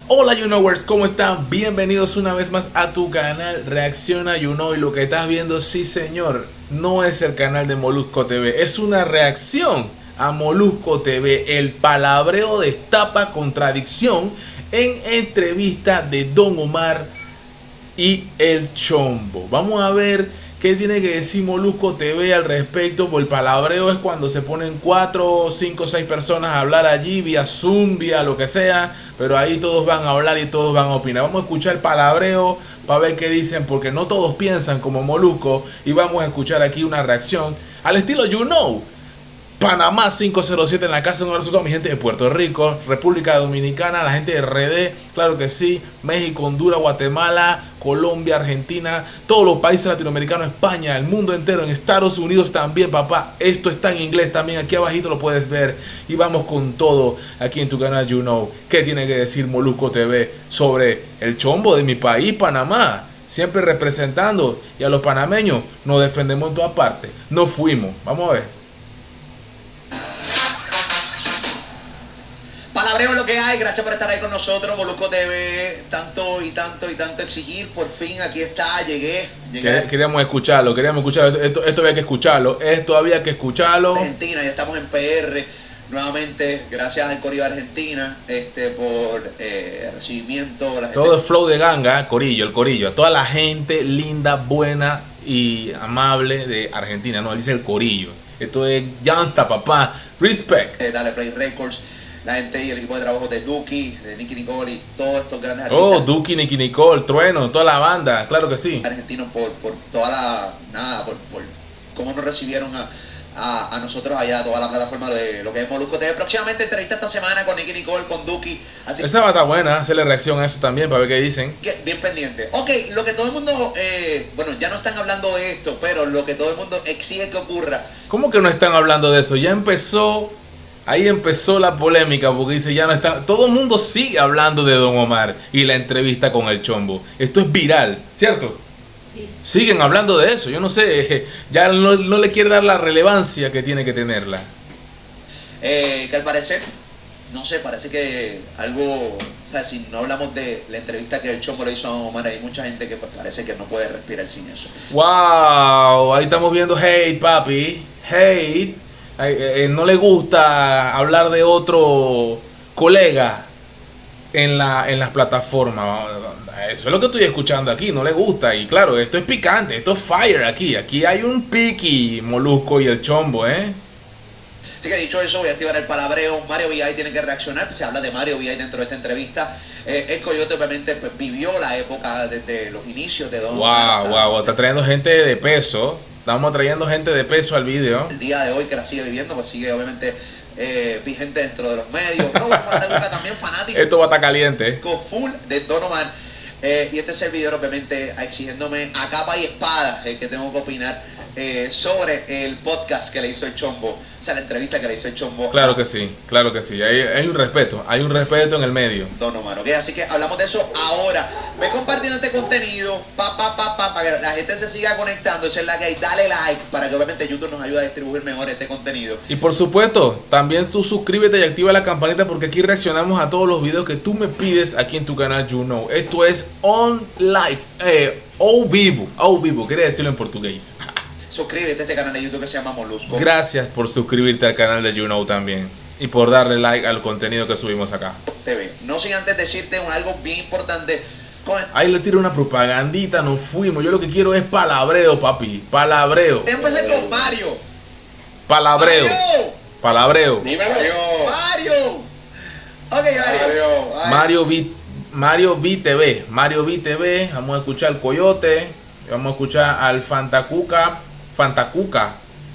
Hola YouKnowers, ¿cómo están? Bienvenidos una vez más a tu canal Reacciona YouKnow. Y lo que estás viendo, sí señor, no es el canal de Molusco TV, es una reacción a Molusco TV. El palabreo destapa contradicción en entrevista de Don Omar y el Chombo. Vamos a ver qué tiene que decir Molusco TV al respecto. Por el palabreo es cuando se ponen 4, 5, 6 personas a hablar allí vía Zoom, vía lo que sea, pero ahí todos van a hablar y todos van a opinar. Vamos a escuchar el palabreo para ver qué dicen, porque no todos piensan como Molusco, y vamos a escuchar aquí una reacción al estilo YouKnow. Panamá 507 en la casa. Un abrazo a toda mi gente de Puerto Rico, República Dominicana, la gente de RD, claro que sí, México, Honduras, Guatemala, Colombia, Argentina, todos los países latinoamericanos, España, el mundo entero, en Estados Unidos también, papá. Esto está en inglés también, aquí abajito lo puedes ver. Y vamos con todo aquí en tu canal YouKnow. ¿Qué tiene que decir Molusco TV sobre el Chombo de mi país, Panamá? Siempre representando, y a los panameños nos defendemos en todas partes. No fuimos, vamos a ver. Palabreo es lo que hay, gracias por estar ahí con nosotros, Molusco TV, tanto y tanto y tanto exigir, por fin aquí está, llegué. Queríamos escucharlo, esto había que escucharlo, Argentina, ya estamos en PR, nuevamente, gracias al Corillo de Argentina, por recibimiento. Todo el flow de ganga, el corillo, a toda la gente linda, buena y amable de Argentina, no, dice el corillo, esto es Jansta, papá, respect. Dale Play Records. La gente y el equipo de trabajo de Duki, de Nicky Nicole y todos estos grandes artistas. Oh, Duki, Nicky Nicole, Trueno, toda la banda, claro que sí. Argentinos por toda la, nada, por cómo nos recibieron a nosotros allá, toda la plataforma de lo que es Molusco TV. Próximamente entrevista esta semana con Nicky Nicole, con Duki. Así esa va a estar buena, hacerle reacción a eso también para ver qué dicen. Bien pendiente. Ok, lo que todo el mundo, bueno, ya no están hablando de esto, pero lo que todo el mundo exige que ocurra. ¿Cómo que no están hablando de eso? Ya empezó. Ahí empezó la polémica porque dice ya no está. Todo el mundo sigue hablando de Don Omar y la entrevista con el Chombo. Esto es viral, ¿cierto? Sí. Siguen hablando de eso. Yo no sé, ya no le quiere dar la relevancia que tiene que tenerla. Que al parecer, no sé, parece que algo, o sea, si no hablamos de la entrevista que el Chombo le hizo a Don Omar, hay mucha gente que pues, parece que no puede respirar sin eso. Wow, ahí estamos viendo hate, papi. Hate. No le gusta hablar de otro colega en las plataformas. Eso es lo que estoy escuchando aquí, no le gusta. Y claro, esto es picante, esto es fire aquí. Aquí hay un piqui, Molusco y el Chombo, ¿eh? Así que dicho eso, voy a activar el palabreo. Mario VI tiene que reaccionar. Se habla de Mario VI dentro de esta entrevista. El Coyote obviamente pues, vivió la época desde los inicios de Don Omar. Wow, está trayendo gente de peso. Estamos trayendo gente de peso al video. El día de hoy que la sigue viviendo, pues sigue obviamente vigente dentro de los medios. No, falta también fanático. Esto va a estar caliente. Con full de Don Omar. Y este servidor obviamente exigiéndome a capa y espada que tengo que opinar sobre el podcast que le hizo el Chombo. O sea, la entrevista que le hizo el Chombo. Claro que sí. Hay un respeto en el medio. Don Omar, ¿ok? Así que hablamos de eso ahora. Ve compartiendo este contenido, para que la gente se siga conectando. Esa es la que hay. Dale like para que obviamente YouTube nos ayude a distribuir mejor este contenido. Y por supuesto, también tú suscríbete y activa la campanita porque aquí reaccionamos a todos los videos que tú me pides aquí en tu canal YouKnow. Esto es on live, ao vivo, quiere decirlo en portugués. Suscríbete a este canal de YouTube que se llama Molusco. Gracias por suscribirte al canal de YouKnow también. Y por darle like al contenido que subimos acá. TV. No sin antes decirte algo bien importante. Ahí le tiro una propagandita, nos fuimos. Yo lo que quiero es palabreo, papi. Palabreo. Empecé con Mario. Palabreo. Palabreo. Mario. Ok, Mario VTV. Mario VTV. Vamos a escuchar al Coyote. Vamos a escuchar al Fantacuca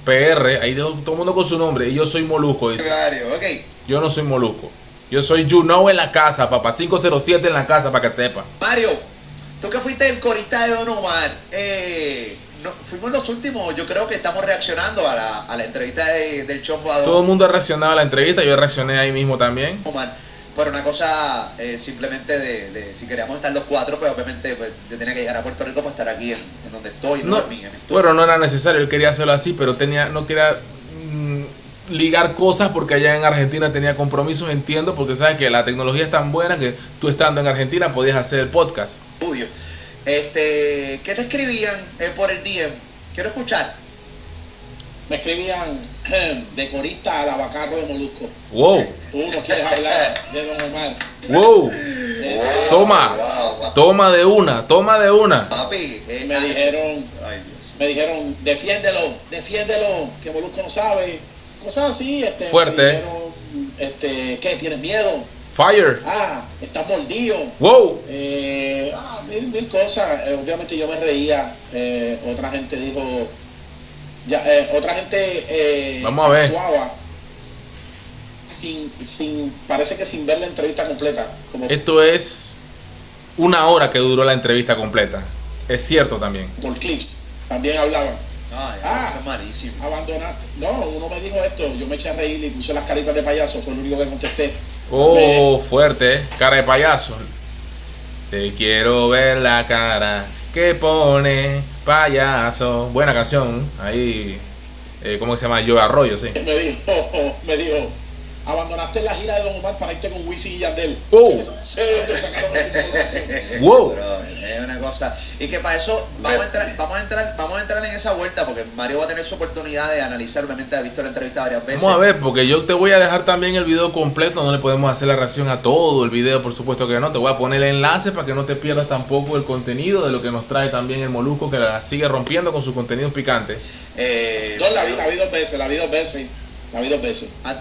PR. Ahí todo el mundo con su nombre. Y yo soy Molusco. Dice. Okay. Yo no soy Molusco. Yo soy YouKnow en la casa, papá. 507 en la casa, para que sepa. Mario, tú que fuiste el corista de Don Omar, fuimos los últimos. Yo creo que estamos reaccionando a la entrevista del Chombo a Don. Todo el mundo ha reaccionado a la entrevista. Yo reaccioné ahí mismo también. Omar. Pero una cosa simplemente de si queríamos estar los cuatro, pues obviamente pues, yo tenía que llegar a Puerto Rico para estar aquí en donde estoy, no en mi estudio. Bueno, no era necesario, él quería hacerlo así, pero no quería ligar cosas porque allá en Argentina tenía compromisos, entiendo, porque sabes que la tecnología es tan buena que tú estando en Argentina podías hacer el podcast. Estudio. ¿Qué te escribían por el DM? Quiero escuchar. Me escribían de corista al abacato de Molusco. Wow, Tú no quieres hablar de Don Omar. wow, toma, toma de una, toma de una. Papi, Me dijeron, defiéndelo, que Molusco no sabe. Cosas así, Fuerte. Me dijeron, ¿qué? ¿Tienes miedo? Fire, Estás mordido. wow, Mil cosas. Obviamente yo me reía. Otra gente dijo, otra gente Vamos a ver. actuaba parece que sin ver la entrevista completa. Como esto es 1 hora que duró la entrevista completa. Es cierto también. por clips. También hablaban. Eso es malísimo. Abandonaste. No, uno me dijo esto. Yo me eché a reír y puse las caritas de payaso. Fue lo único que contesté. Oh, fuerte, cara de payaso. Te quiero ver la cara que pone payaso. Buena canción. Ahí, ¿cómo se llama? Joe Arroyo, sí. Me dijo, abandonaste la gira de Don Omar para irte con Wisin y Yandel. Oh. Se sacaron esa información. Wow. Bro, es una cosa. Y que para eso vamos a entrar en esa vuelta, porque Mario va a tener su oportunidad de analizar. Obviamente ha visto la entrevista varias veces. Vamos a ver, porque yo te voy a dejar también el video completo. No le podemos hacer la reacción a todo el video, por supuesto que no. Te voy a poner el enlace para que no te pierdas tampoco el contenido de lo que nos trae también el Molusco, que la sigue rompiendo con sus contenidos picantes. La vi 2 veces, la vi dos veces.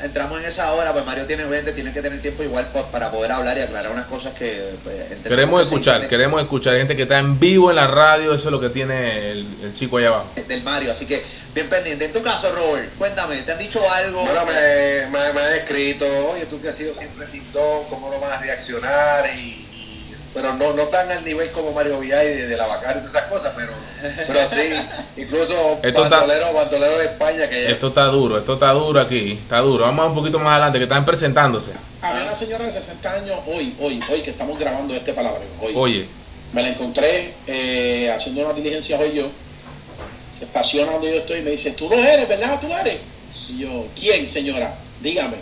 Entramos en esa hora, pues Mario tiene que tener tiempo igual para poder hablar y aclarar unas cosas que Queremos escuchar gente que está en vivo en la radio. Eso es lo que tiene el chico allá abajo. Del Mario, así que bien pendiente. En tu caso, Robert, cuéntame, ¿te han dicho algo? Bueno, me han escrito, oye, tú que has sido siempre TikTok, ¿cómo no vas a reaccionar? Pero no tan al nivel como Mario Villay de la Bacar y todas esas cosas, pero sí, incluso bandolero de España que Esto está duro aquí, está duro. Vamos un poquito más adelante, que están presentándose. Había una señora de 60 años hoy que estamos grabando este palabra. Oye, Me la encontré haciendo una diligencia hoy yo. Se estaciona donde yo estoy y me dice, tú no eres, ¿verdad? ¿Tú eres? Y yo, ¿quién, señora? Dígame.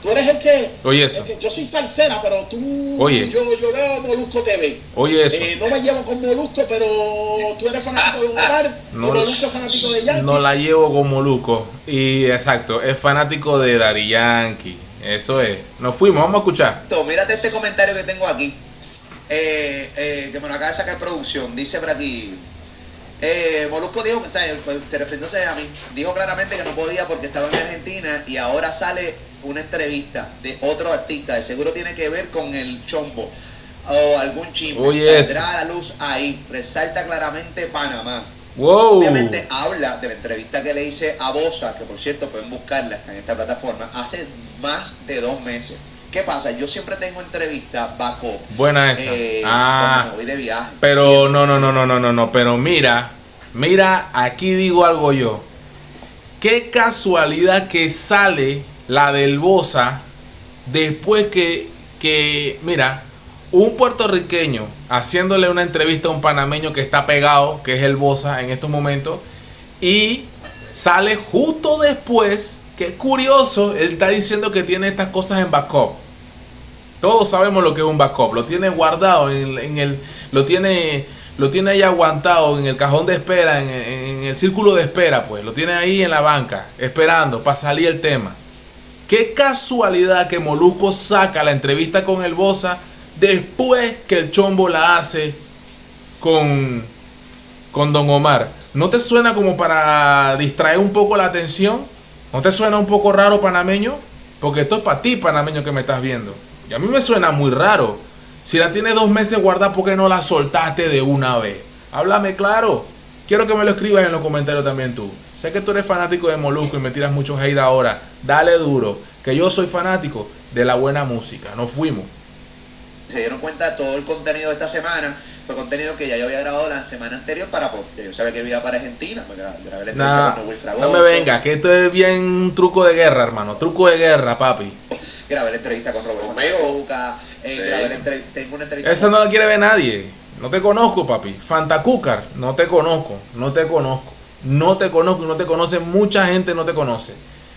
Tú eres el que... Oye eso. Yo soy salsera, pero tú... Oye. Yo veo Molusco TV. Oye eso. No me llevo con Molusco, pero tú eres fanático de Omar. No, y Molusco es fanático de Yankee. No la llevo con Molusco. Y exacto, es fanático de Daddy Yankee. Eso es. Nos fuimos, vamos a escuchar. Mírate este comentario que tengo aquí. Que me lo acaba de sacar producción. Dice por aquí. Molusco dijo que, se refiriéndose a mí, dijo claramente que no podía porque estaba en Argentina y ahora sale una entrevista de otro artista, de seguro tiene que ver con el chombo o algún chisme. Oye, saldrá a la luz ahí, resalta claramente Panamá. Wow. Obviamente habla de la entrevista que le hice a Bosa, que por cierto pueden buscarla en esta plataforma, hace más de 2 meses. ¿Qué pasa? Yo siempre tengo entrevistas backup. Buena esa. Cuando me voy de viaje. Pero no. Pero mira, aquí digo algo yo. Qué casualidad que sale la del Bosa después que mira, un puertorriqueño haciéndole una entrevista a un panameño que está pegado, que es el Bosa en estos momentos, y sale justo después. Qué curioso, él está diciendo que tiene estas cosas en backup. Todos sabemos lo que es un backup. Lo tiene guardado lo tiene ahí aguantado en el cajón de espera, en el círculo de espera, pues. Lo tiene ahí en la banca, esperando para salir el tema. Qué casualidad que Molusco saca la entrevista con el Bosa después que el Chombo la hace con Don Omar. ¿No te suena como para distraer un poco la atención? ¿No te suena un poco raro, panameño? Porque esto es para ti, panameño, que me estás viendo. Y a mí me suena muy raro. Si la tienes 2 meses guardada, ¿por qué no la soltaste de una vez? Háblame claro. Quiero que me lo escribas en los comentarios también tú. Sé que tú eres fanático de Molusco y me tiras mucho hate ahora. Dale duro, que yo soy fanático de la buena música. Nos fuimos. Se dieron cuenta de todo el contenido de esta semana. Fue contenido que ya yo había grabado la semana anterior porque yo sabía que iba para Argentina. Grabé la entrevista con Noel Fragoso. No me venga, que esto es bien truco de guerra, hermano. Truco de guerra, papi. Grabé la entrevista con Roberto Mayoca. Tengo una entrevista. Esa no la quiere ver nadie. No te conozco, papi. Fantacúcar, no te conozco y no te conoce. Mucha gente no te conoce.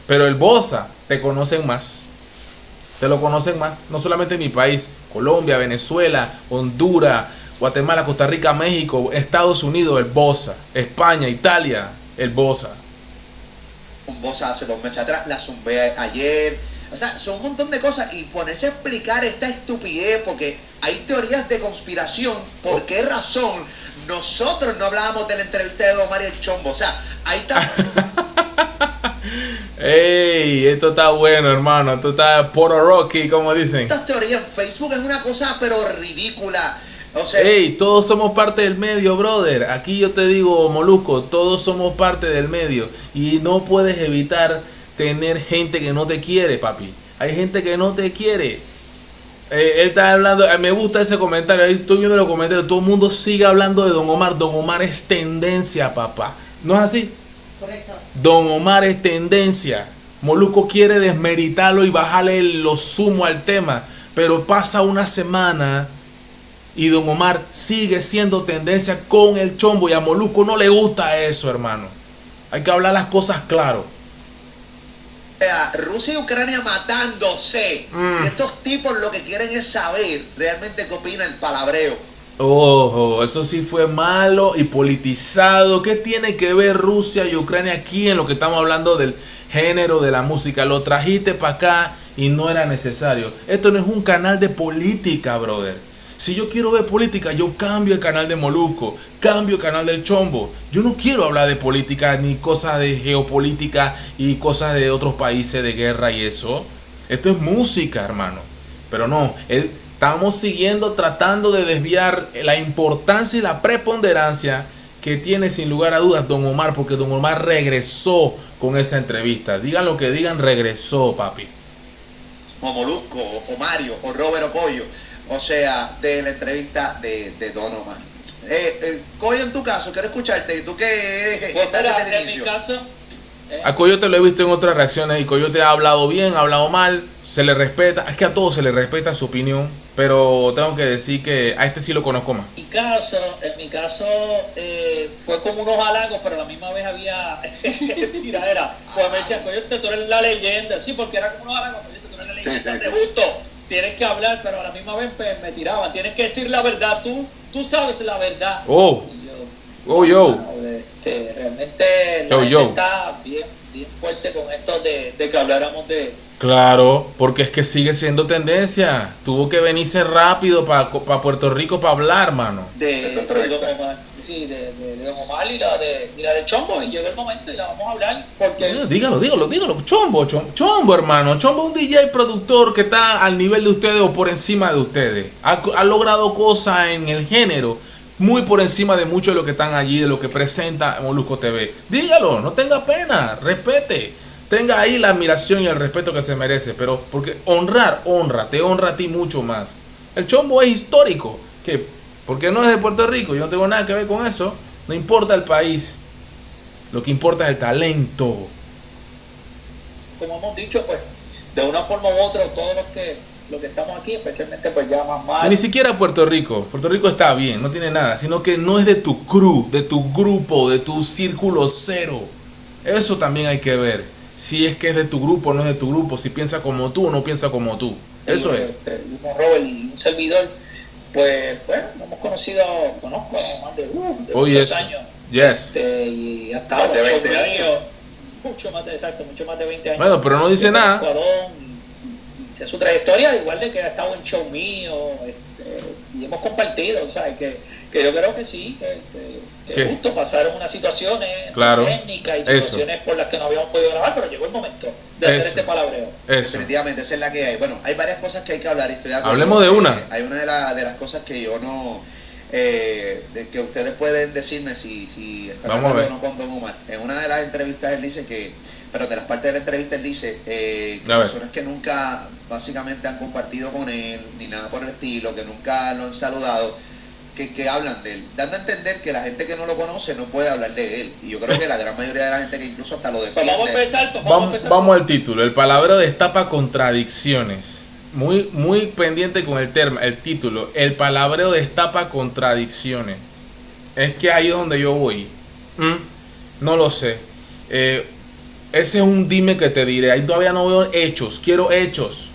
Pero el Bosa te conocen más. Te lo conocen más. No solamente en mi país. Colombia, Venezuela, Honduras, Guatemala, Costa Rica, México, Estados Unidos, el Bosa. España, Italia, el Bosa. Un Bosa hace 2 meses atrás, la zumbé ayer. O sea, son un montón de cosas. Y ponerse a explicar esta estupidez, porque hay teorías de conspiración. ¿Por qué razón nosotros no hablábamos de la entrevista de Don Omar y el Chombo? O sea, ahí está. ¡Ey! Esto está bueno, hermano. Esto está Poro Rocky, como dicen. Estas teorías en Facebook es una cosa, pero ridícula. O sea, ¡Ey! Todos somos parte del medio, brother. Aquí yo te digo, Molusco, todos somos parte del medio. Y no puedes evitar tener gente que no te quiere, papi. Hay gente que no te quiere. Él está hablando, me gusta ese comentario. Ahí estoy viendo los comentarios. Todo el mundo sigue hablando de Don Omar. Don Omar es tendencia, papá. ¿No es así? Correcto. Don Omar es tendencia. Molusco quiere desmeritarlo y bajarle los zumos al tema. Pero pasa una semana y Don Omar sigue siendo tendencia con el Chombo. Y a Molusco no le gusta eso, hermano. Hay que hablar las cosas claro. Rusia y Ucrania matándose. Y estos tipos lo que quieren es saber realmente qué opina el palabreo. Ojo, eso sí fue malo y politizado. ¿Qué tiene que ver Rusia y Ucrania aquí en lo que estamos hablando del género de la música? Lo trajiste para acá y no era necesario. Esto no es un canal de política, brother. Si yo quiero ver política, yo cambio el canal de Molusco, cambio el canal del Chombo. Yo no quiero hablar de política ni cosas de geopolítica y cosas de otros países de guerra y eso. Esto es música, hermano. Pero no, estamos siguiendo tratando de desviar la importancia y la preponderancia que tiene sin lugar a dudas Don Omar, porque Don Omar regresó con esa entrevista. Digan lo que digan, regresó, papi. O Molusco, o Mario, o Robert Ocoyo. O sea, de la entrevista de Don Omar. Coyo, en tu caso, quiero escucharte. ¿Tú qué eres? Pues Estás mira, desde el en mi inicio. caso, A Coyote lo he visto en otras reacciones y Coyote ha hablado bien, ha hablado mal, se le respeta, es que a todos se le respeta su opinión, pero tengo que decir que a este sí lo conozco más. en mi caso fue como unos halagos, pero a la misma vez había tiradera. Pues me decían, Coyote, tú eres la leyenda. Sí, porque era como unos halagos, Coyote, tú eres la leyenda. Sí. Te gusto. Tienes que hablar, pero a la misma vez me tiraban. Tienes que decir la verdad. Tú sabes la verdad. Oh, Y yo, oh, yo. realmente Yo, la gente yo. está bien fuerte con esto de que habláramos de Claro, porque es que sigue siendo tendencia. Tuvo que venirse rápido para Puerto Rico para hablar, mano. Don Omar. Sí, de Don Omar y la de Chombo. Y llegó el momento y la vamos a hablar. Porque Dígalo. Chombo, hermano. Chombo es un DJ productor que está al nivel de ustedes o por encima de ustedes. Ha logrado cosas en el género muy por encima de muchos de los que están allí, de lo que presenta Molusco TV. Dígalo, no tenga pena, respete. Tenga ahí la admiración y el respeto que se merece. Pero porque te honra a ti mucho más. El Chombo es histórico. Porque no es de Puerto Rico, yo no tengo nada que ver con eso. No importa el país. Lo que importa es el talento. como hemos dicho, pues, de una forma u otra, todos los que estamos aquí, especialmente pues ya más mal. Ni siquiera Puerto Rico. Puerto Rico está bien, no tiene nada. Sino que no es de tu crew, de tu grupo, de tu círculo cero. Eso también hay que ver. Si es que es de tu grupo o no es de tu grupo. Si piensa como tú o no piensa como tú. Eso es. Robert y un servidor, pues, hemos conozco más de muchos años. Yes. Y hasta Más de 8 20 años. mucho más de 20 años. Bueno, pero no dice nada. Dice su trayectoria, igual de que ha estado en show mío, y hemos compartido, o sea, que yo creo que sí, que ¿Qué? justo pasaron unas situaciones Claro. técnicas y situaciones por las que no habíamos podido grabar, pero llegó el momento de hacer Eso. este palabreo. Eso. Definitivamente, esa es la que hay. Bueno, hay varias cosas que hay que hablar y estoy de acuerdo. Hablemos de una. Hay una de las cosas que yo no... que ustedes pueden decirme si están de Vamos a acuerdo ver. o no con Don Omar. En una de las entrevistas él dice que... Pero de las partes de la entrevista él dice que A ver. personas que nunca básicamente han compartido con él, ni nada por el estilo, que nunca lo han saludado, que hablan de él, dando a entender que la gente que no lo conoce no puede hablar de él. Y yo creo que la gran mayoría de la gente que incluso hasta lo Pues defiende. Vamos al título. El palabreo destapa contradicciones. Muy pendiente con el título. El palabreo destapa contradicciones. Es que ahí es donde yo voy. No lo sé. Ese es un dime que te diré. Ahí todavía no veo hechos. Quiero hechos.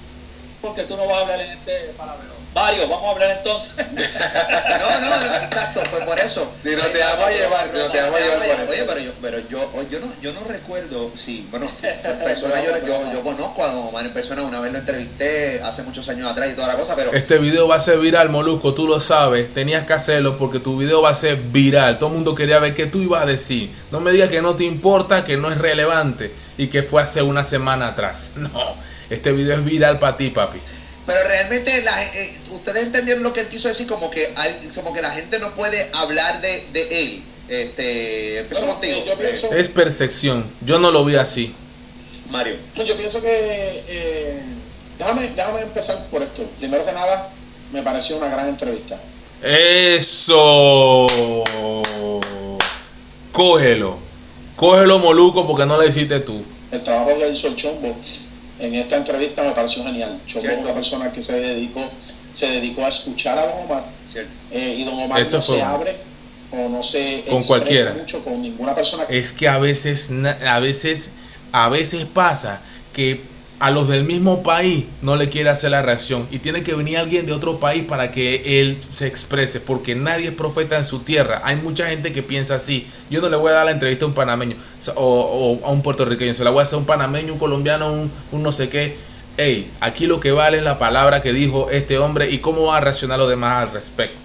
Porque tú no vas a hablar en este palabreo. Mario, vamos a hablar entonces. No, exacto, fue por eso. Si no te vamos a llevar, si no te vamos a llevar por eso. Oye, pero yo no recuerdo, sí, bueno, en persona yo conozco a Don Omar en persona, una vez lo entrevisté hace muchos años atrás y toda la cosa, pero Este video va a ser viral, Molusco, tú lo sabes. Tenías que hacerlo porque tu video va a ser viral. Todo el mundo quería ver qué tú ibas a decir. No me digas que no te importa, que no es relevante y que fue hace una semana atrás. No, este video es viral para ti, papi. pero realmente ustedes entendieron lo que él quiso decir, como que la gente no puede hablar de él. Empezó Bueno, contigo. yo pienso, Es percepción. Yo no lo vi así. Mario. yo pienso que déjame empezar por esto. Primero que nada, me pareció una gran entrevista. Eso. Cógelo. Cógelo, Molusco, porque no lo hiciste tú. El trabajo que hizo el Chombo en esta entrevista me pareció genial. Chombo es Cierto. una persona que se dedicó a escuchar a Don Omar, Cierto. y Don Omar Eso no fue se bueno. abre o no se Con expresa cualquiera. mucho con ninguna persona. Es que a veces pasa que a los del mismo país no le quiere hacer la reacción y tiene que venir alguien de otro país para que él se exprese, porque nadie es profeta en su tierra. Hay mucha gente que piensa así. Yo no le voy a dar la entrevista a un panameño o a un puertorriqueño, se la voy a hacer a un panameño, un colombiano, un no sé qué. Ey, aquí lo que vale es la palabra que dijo este hombre y cómo va a reaccionar los demás al respecto.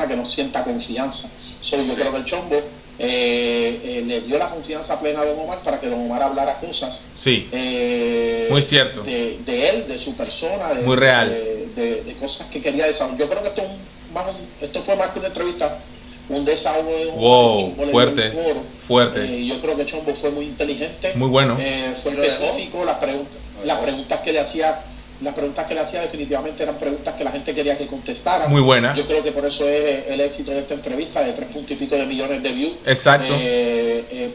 Que no sienta confianza. Yo creo que el Chombo le dio la confianza plena a Don Omar para que Don Omar hablara cosas Sí, muy cierto. de él, de su persona, Muy real. de cosas que quería desarrollar. Yo creo que esto fue más que una entrevista, un desahogo de Don Omar. Wow, Chombo le dio fuerte, el foro. fuerte. Yo creo que Chombo fue muy inteligente, Muy bueno. fue ¿Y lo dejó? específico. Las preguntas que le hacía definitivamente eran preguntas que la gente quería que contestara. Muy buena. Yo creo que por eso es el éxito de esta entrevista de 3 puntos y pico de millones de views. Exacto.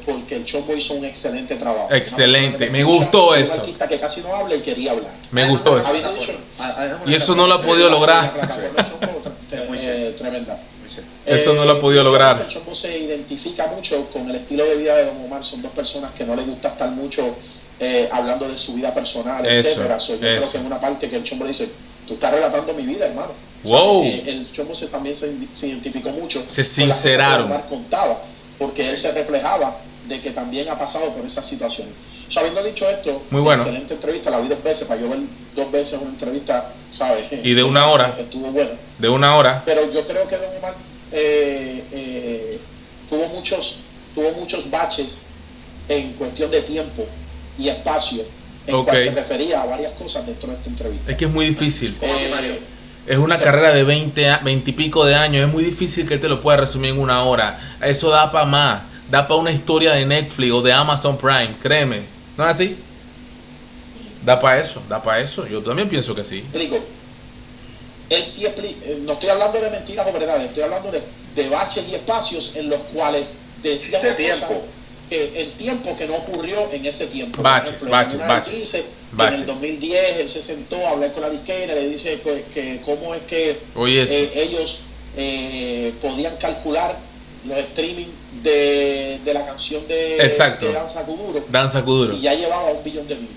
Porque el Chombo hizo un excelente trabajo. Excelente. Una persona que Me escucha, gustó un eso. artista que casi no habla y quería hablar. Me gustó eso. Habiendo dicho- Y eso no lo ha podido lograr. La plataforma Chombo, Es muy cierto. tremenda. Eso no lo ha podido yo creo lograr. que El Chombo se identifica mucho con el estilo de vida de Don Omar. Son dos personas que no les gusta estar mucho hablando de su vida personal, Eso, etcétera. Yo creo eso. que en una parte que el Chombo dice, tú estás relatando mi vida, hermano. Wow. El Chombo también se identificó mucho. Se con las cosas que sinceraron. Omar contaba, porque él se reflejaba de que también ha pasado por esa situación. Habiendo dicho esto, Muy bueno. excelente entrevista, la vi 2 veces, para yo ver 2 veces una entrevista, ¿sabes? Y de 1 hora. Estuvo bueno. De 1 hora. Pero yo creo que Don Omar tuvo muchos baches en cuestión de tiempo y espacio, en Ok. cual se refería a varias cosas dentro de esta entrevista. Es que es muy difícil. ¿Cómo así, Mario? Es una carrera de 20 y pico de años. Es muy difícil que él te lo pueda resumir en 1 hora. Eso da para más. Da para una historia de Netflix o de Amazon Prime. Créeme. ¿No es así? Da para eso. Da para eso. Yo también pienso que sí. Explico. Él sí no estoy hablando de mentiras o verdades, estoy hablando de baches y espacios en los cuales decía De una tiempo. cosa, el tiempo que no ocurrió en ese tiempo. Por Baches, ejemplo, baches, una baches, dice que baches. en el 2010 él se sentó a hablar con la disquera, le dice que cómo es que Oye, eso. ellos podían calcular los streaming de la canción de Exacto. Danza Kuduro. Danza Kuduro. Si ya llevaba 1 billón de views.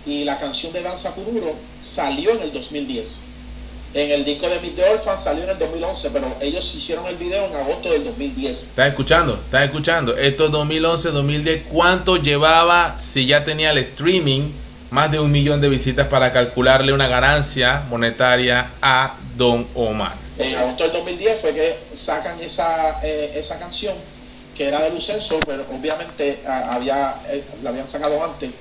Y la canción de Danza Kuduro salió en el 2010. En el disco de Meet the Orphans salió en el 2011, pero ellos hicieron el video en agosto del 2010. ¿Estás escuchando? ¿Estás escuchando? Esto es 2011, 2010. ¿Cuánto llevaba si ya tenía el streaming? Más de 1 millón de visitas para calcularle una ganancia monetaria a Don Omar. En agosto del 2010 fue que sacan esa canción, que era de Lucenzo, pero obviamente la habían sacado antes.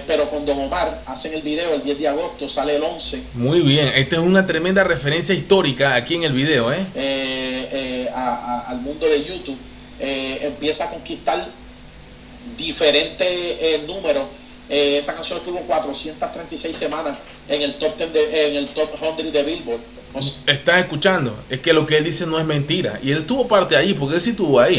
Pero con Don Omar hacen el video el 10 de agosto, sale el 11. Muy bien. Esta es una tremenda referencia histórica aquí en el video, ¿eh? Al mundo de YouTube, empieza a conquistar diferentes números. Esa canción estuvo 436 semanas en el top 10 en el top 100 de Billboard. ¿Estás escuchando? Es que lo que él dice no es mentira. Y él tuvo parte ahí, porque él sí estuvo ahí.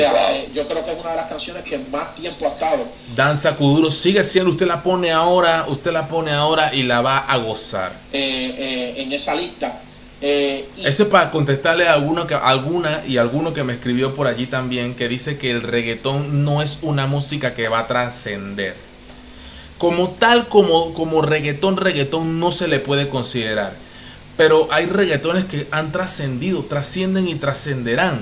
Yo creo que es una de las canciones que más tiempo ha estado. Danza Kuduro sigue siendo, usted la pone ahora y la va a gozar. En esa lista. Eso es para contestarle a alguno que me escribió por allí también, que dice que el reggaetón no es una música que va a trascender. Como tal, como reggaetón no se le puede considerar. Pero hay reggaetones que han trascendido, trascienden y trascenderán.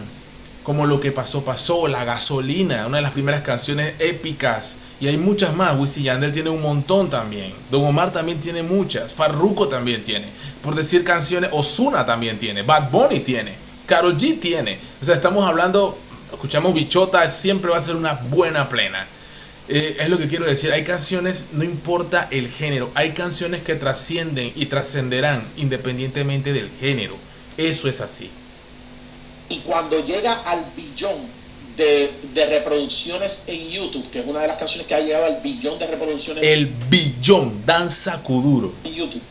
Como Lo que pasó, La Gasolina, una de las primeras canciones épicas. Y hay muchas más. Wisin y Yandel tiene un montón también. Don Omar también tiene muchas. Farruko también tiene. Por decir canciones, Ozuna también tiene. Bad Bunny tiene. Karol G tiene. O sea, estamos hablando, escuchamos Bichota, siempre va a ser una buena plena. Es lo que quiero decir. Hay canciones, no importa el género. Hay canciones que trascienden y trascenderán independientemente del género. Eso es así. Y cuando llega al billón de reproducciones en YouTube, que es una de las canciones que ha llegado al billón de reproducciones El billón, Danza Kuduro. en YouTube,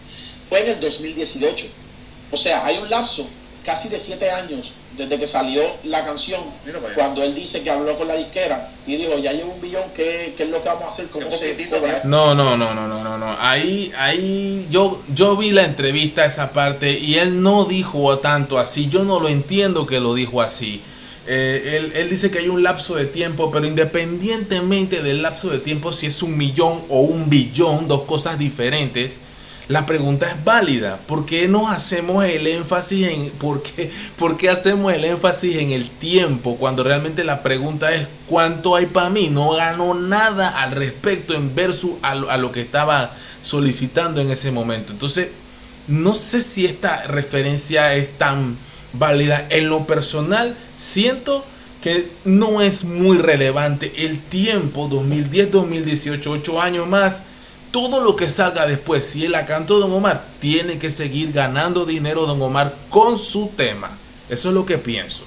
fue en el 2018. O sea, hay un lapso casi de 7 años desde que salió la canción, cuando él dice que habló con la disquera y dijo, ya llevo un billón, ¿qué es lo que vamos a hacer? ¿Cómo se cobra? No. Ahí yo vi la entrevista, esa parte, y él no dijo tanto así. Yo no lo entiendo que lo dijo así. Él dice que hay un lapso de tiempo, pero independientemente del lapso de tiempo, si es 1 millón o 1 billón, dos cosas diferentes, la pregunta es válida. ¿Por qué nos hacemos el énfasis en por qué hacemos el énfasis en el tiempo cuando realmente la pregunta es cuánto hay para mí? No ganó nada al respecto en versus a lo que estaba solicitando en ese momento. Entonces, no sé si esta referencia es tan válida. En lo personal, siento que no es muy relevante el tiempo. 2010, 2018, 8 años más. Todo lo que salga después, si él la cantó Don Omar, tiene que seguir ganando dinero Don Omar con su tema. Eso es lo que pienso.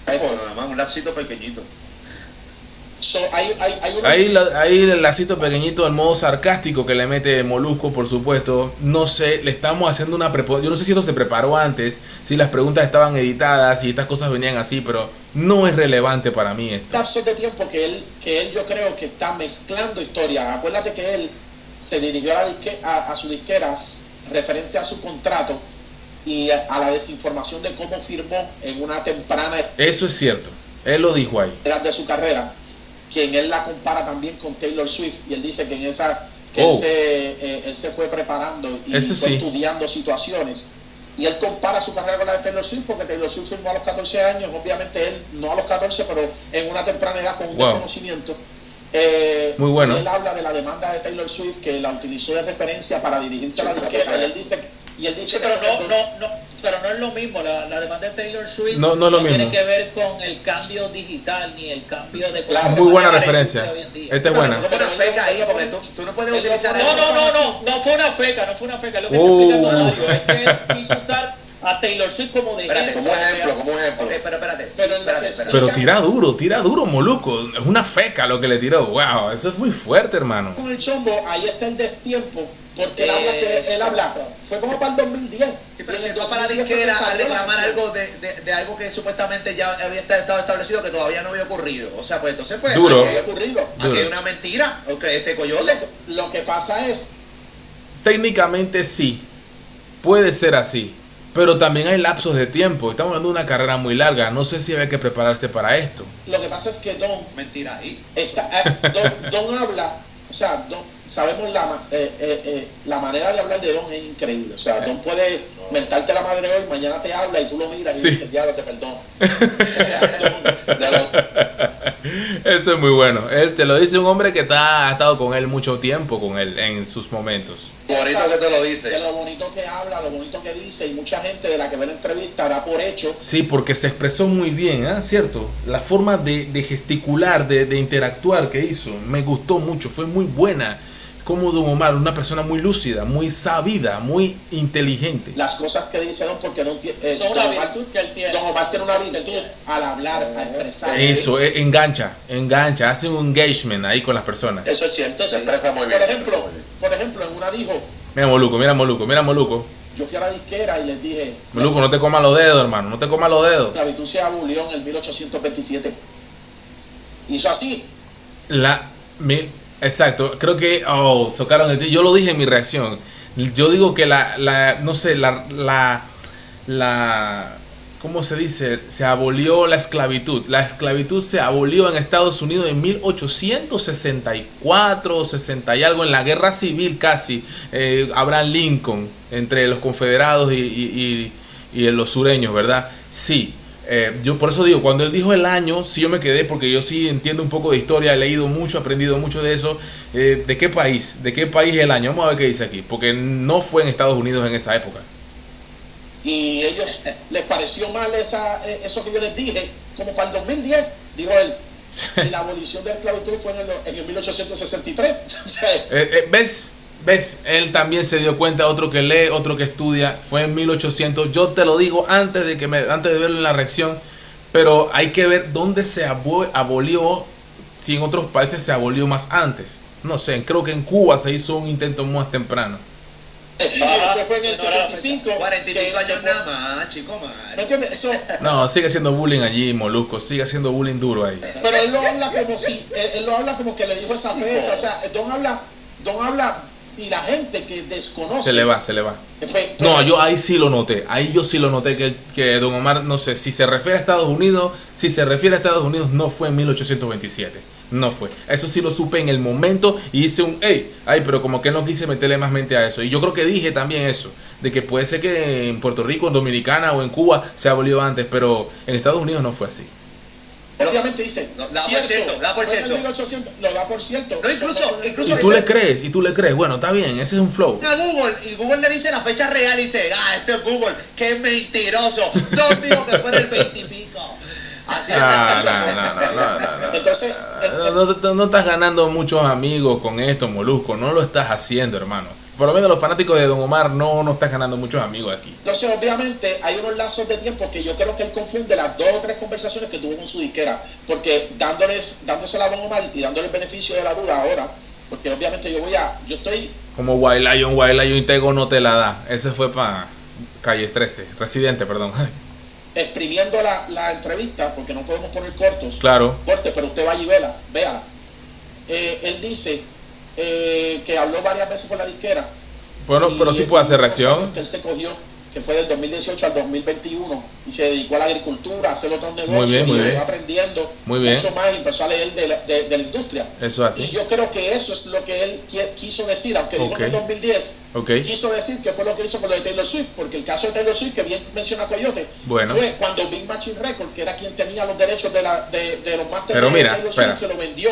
Además, un lapsito pequeñito. Hay Ahí el lacito pequeñito, el modo sarcástico que le mete Molusco, por supuesto. No sé, le estamos haciendo una yo no sé si esto se preparó antes, si las preguntas estaban editadas, si estas cosas venían así, pero no es relevante para mí esto. lapso de tiempo que él yo creo que está mezclando historias. Acuérdate que él se dirigió a su disquera referente a su contrato y a la desinformación de cómo firmó en una temprana Eso es cierto, él lo dijo ahí. edad de su carrera, quien él la compara también con Taylor Swift, y él dice que en esa él se fue preparando y Eso fue sí. estudiando situaciones, y él compara su carrera con la de Taylor Swift, porque Taylor Swift firmó a los 14 años, obviamente él no a los 14, pero en una temprana edad con un desconocimiento. Muy bueno. Y él habla de la demanda de Taylor Swift, que la utilizó de referencia para dirigirse a la disquera, y él dice Sí, pero no es lo mismo. La demanda de Taylor Swift No es lo mismo. tiene que ver con el cambio digital ni el cambio de cómo Claro, se Muy buena maneja la referencia. industria hoy en día. Esta es buena. Pero feca ahí, porque tú no puedes utilizar eso. No fue una feca, no fue una feca. Lo que está explicando Mario es que él quiso usar a Taylor Swift como de Espérate, ejemplo. Como ejemplo. Ok, pero espérate. Pero Pero tira duro, Molusco. Es una feca lo que le tiró. Wow, eso es muy fuerte, hermano. con el chombo, ahí está el destiempo, porque él habla, fue como para el 2010. Sí, pero Y si en tú el vas para la 2010 fue que disquera a salió la reclamar canción. algo de algo que supuestamente ya había estado establecido que todavía no había ocurrido. O sea, pues entonces pues Duro. Puede ocurrirlo. aquí hay una mentira, este coyote. Lo que pasa es, Técnicamente sí, puede ser así, pero también hay lapsos de tiempo. Estamos hablando de una carrera muy larga. No sé si había que prepararse para esto. que Don Mentira ahí. Don habla, o sea, sabemos la manera de hablar de Don es increíble. O sea, Don puede mentarte la madre hoy, mañana te habla y tú lo miras Sí. y dices, ya te perdono. O sea, Eso es muy bueno. Él te lo dice un hombre que ha estado con él mucho tiempo, con él en sus momentos. Bonito que te lo dice. De lo bonito que habla, lo bonito que dice, y mucha gente de la que ve la entrevista da por hecho. Sí, porque se expresó muy bien, ¿cierto? La forma de gesticular, de interactuar que hizo, me gustó mucho, fue muy buena. Como Don Omar, una persona muy lúcida, muy sabida, muy inteligente. Las cosas que dice Don, porque Don tiene Son una virtud que él tiene. Don Omar tiene una virtud al hablar, a expresar. Eso, engancha, hace un engagement ahí con las personas. Eso es cierto. Se Sí. expresa muy bien. Por ejemplo, en una dijo, Mira Moluco. yo fui a la disquera y les dije, Moluco, no te comas los dedos, hermano, no te comas los dedos. la virtud se abolió en el 1827. Hizo así. Exacto, creo que socaron el yo lo dije en mi reacción. Yo digo que ¿cómo se dice? Se abolió la esclavitud. La esclavitud se abolió en Estados Unidos en 1864, 60 y algo, en la guerra civil casi. Abraham Lincoln, entre los confederados y los sureños, ¿verdad? Sí. Yo por eso digo, cuando él dijo el año, sí yo me quedé, porque yo sí entiendo un poco de historia, he leído mucho, he aprendido mucho de eso. ¿De qué país? ¿De qué país es el año? Vamos a ver qué dice aquí, porque no fue en Estados Unidos en esa época. Y ellos les pareció mal eso que yo les dije, como para el 2010, dijo él. Y la abolición de la esclavitud fue en el 1863. O sea, ¿Ves? Él también se dio cuenta, otro que lee, otro que estudia, fue en 1800. Yo te lo digo antes de verlo en la reacción, pero hay que ver dónde se abolió, si en otros países se abolió más antes. No sé, creo que en Cuba se hizo un intento más temprano. Fue en el 65. 45 años nada más, chico, ¿Me entiendes? Eso, No, sigue haciendo bullying allí, Molusco, sigue haciendo bullying duro ahí. pero él lo habla como si, él lo habla como que le dijo esa fecha. O sea, Don habla y la gente que desconoce. Se le va. No, yo ahí sí lo noté. Ahí yo sí lo noté que Don Omar, no sé, si se refiere a Estados Unidos, no fue en 1827. No fue. Eso sí lo supe en el momento y hice pero como que no quise meterle más mente a eso. Y yo creo que dije también eso, de que puede ser que en Puerto Rico, en Dominicana o en Cuba se abolió antes, pero en Estados Unidos no fue así. Obviamente dice, da por cierto. Lo da por cierto. No, incluso Y tú le crees, bueno, está bien, ese es un flow. a Google, y Google le dice la fecha real y dice, este es Google, qué mentiroso. Don dijo que fue en el 20 y pico. Así es. Entonces, No estás ganando muchos amigos con esto, Molusco. No lo estás haciendo, hermano. Por lo menos los fanáticos de Don Omar no estás ganando muchos amigos aquí. Entonces, obviamente, hay unos lazos de tiempo que yo creo que él confunde las 2 o 3 conversaciones que tuvo con su disquera. Porque dándosela a Don Omar y dándole el beneficio de la duda ahora, porque obviamente yo estoy... Como White Lion y Tego no te la da. Ese fue para Calle 13, Residente, perdón. exprimiendo la entrevista, porque no podemos poner cortes, Claro. pero usted vaya y véala. Él dice que habló varias veces con la disquera. Bueno, pero sí puede hacer reacción. Él se cogió, que fue del 2018 al 2021, y se dedicó a la agricultura, a hacer otros negocios, muy bien. aprendiendo Muy mucho más y empezó a leer de la industria. Eso así. Y yo creo que eso es lo que él quiso decir, aunque dijo en el 2010, quiso decir que fue lo que hizo con lo de Taylor Swift, porque el caso de Taylor Swift, que bien menciona Coyote, fue cuando Big Machine Records, que era quien tenía los derechos de los masters de Taylor Swift, se lo vendió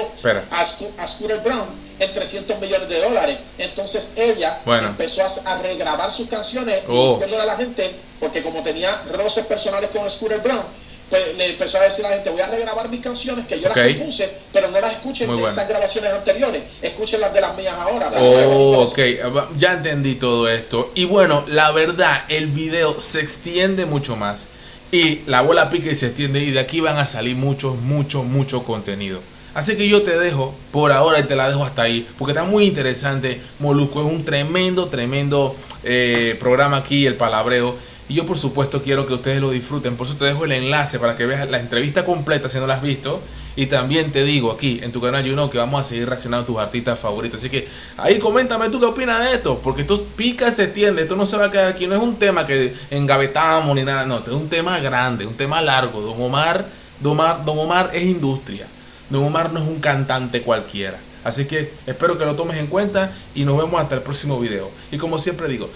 a Scooter Brown en $300 millones. Entonces ella empezó a regrabar sus canciones y diciéndole a la gente, porque como tenía roces personales con Scooter Brown, pues le empezó a decir a la gente, voy a regrabar mis canciones que yo las compuse, pero no las escuchen de esas grabaciones anteriores, escuchen las de las mías ahora. Ya entendí todo esto. Y bueno, la verdad, el video se extiende mucho más y la bola pica y se extiende, y de aquí van a salir mucho contenido. Así que yo te dejo por ahora y te la dejo hasta ahí, porque está muy interesante. Molusco es un tremendo programa aquí, el palabreo. Y yo por supuesto quiero que ustedes lo disfruten. Por eso te dejo el enlace para que veas la entrevista completa si no la has visto. Y también te digo aquí en tu canal que vamos a seguir reaccionando a tus artistas favoritos. Así que ahí coméntame tú qué opinas de esto, porque esto pica y se extiende. Esto no se va a quedar aquí. No es un tema que engavetamos ni nada. No, esto es un tema grande, un tema largo. Don Omar es industria. Don Omar no es un cantante cualquiera. Así que espero que lo tomes en cuenta y nos vemos hasta el próximo video. Y como siempre digo,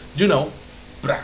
bra.